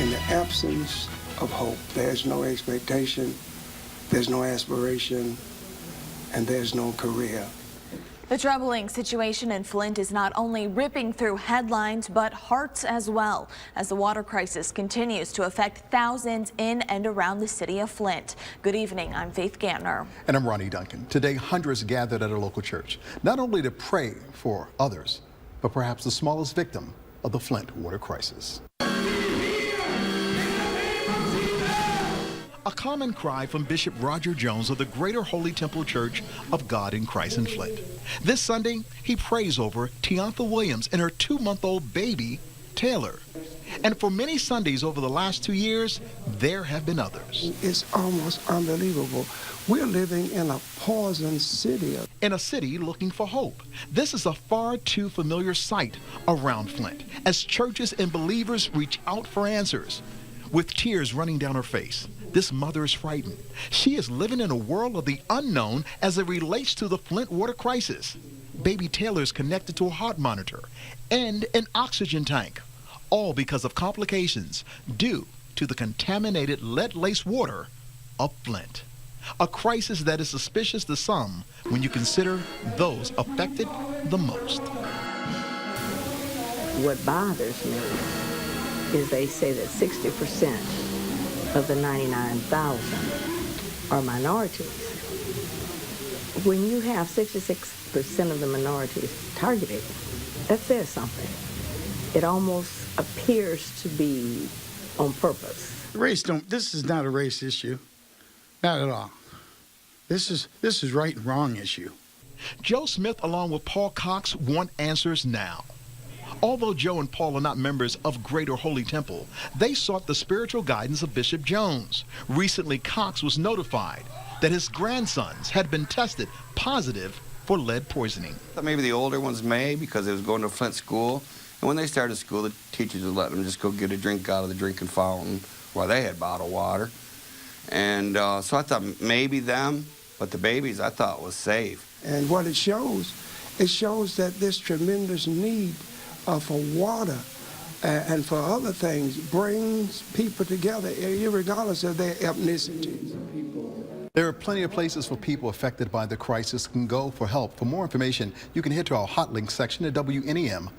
In the absence of hope, there's no expectation, there's no aspiration, and there's no career. The troubling situation in Flint is not only ripping through headlines, but hearts as well, as the water crisis continues to affect thousands in and around the city of Flint. Good evening, I'm Faith Gantner. And I'm Ronnie Duncan. Today, hundreds gathered at a local church, not only to pray for others, but perhaps the smallest victim of the Flint water crisis. A common cry from Bishop Roger Jones of the Greater Holy Temple Church of God in Christ in Flint. This Sunday, he prays over Tiantha Williams and her 2-month-old baby, Taylor. And for many Sundays over the last 2 years, there have been others. It's almost unbelievable. We're living in a poisoned city. In a city looking for hope. This is a far too familiar sight around Flint as churches and believers reach out for answers. With tears running down her face, this mother is frightened. She is living in a world of the unknown as it relates to the Flint water crisis. Baby Taylor is connected to a heart monitor and an oxygen tank, all because of complications due to the contaminated lead-laced water of Flint. A crisis that is suspicious to some when you consider those affected the most. What bothers me is they say that 60% of the 99,000 are minorities. When you have 66% of the minorities targeted, that says something. It almost appears to be on purpose. This is not a race issue. Not at all. This is right and wrong issue. Joe Smith along with Paul Cox want answers now. Although Joe and Paul are not members of Greater Holy Temple, they sought the spiritual guidance of Bishop Jones. Recently, Cox was notified that his grandsons had been tested positive for lead poisoning. Maybe the older ones may, because they was going to Flint school. And when they started school, the teachers would let them just go get a drink out of the drinking fountain while they had bottled water. And so I thought maybe them, but the babies I thought was safe. And what it shows that this tremendous need for water and for other things brings people together, regardless of their ethnicities. There are plenty of places for people affected by the crisis can go for help. For more information, you can head to our hot link section at WNEM.com.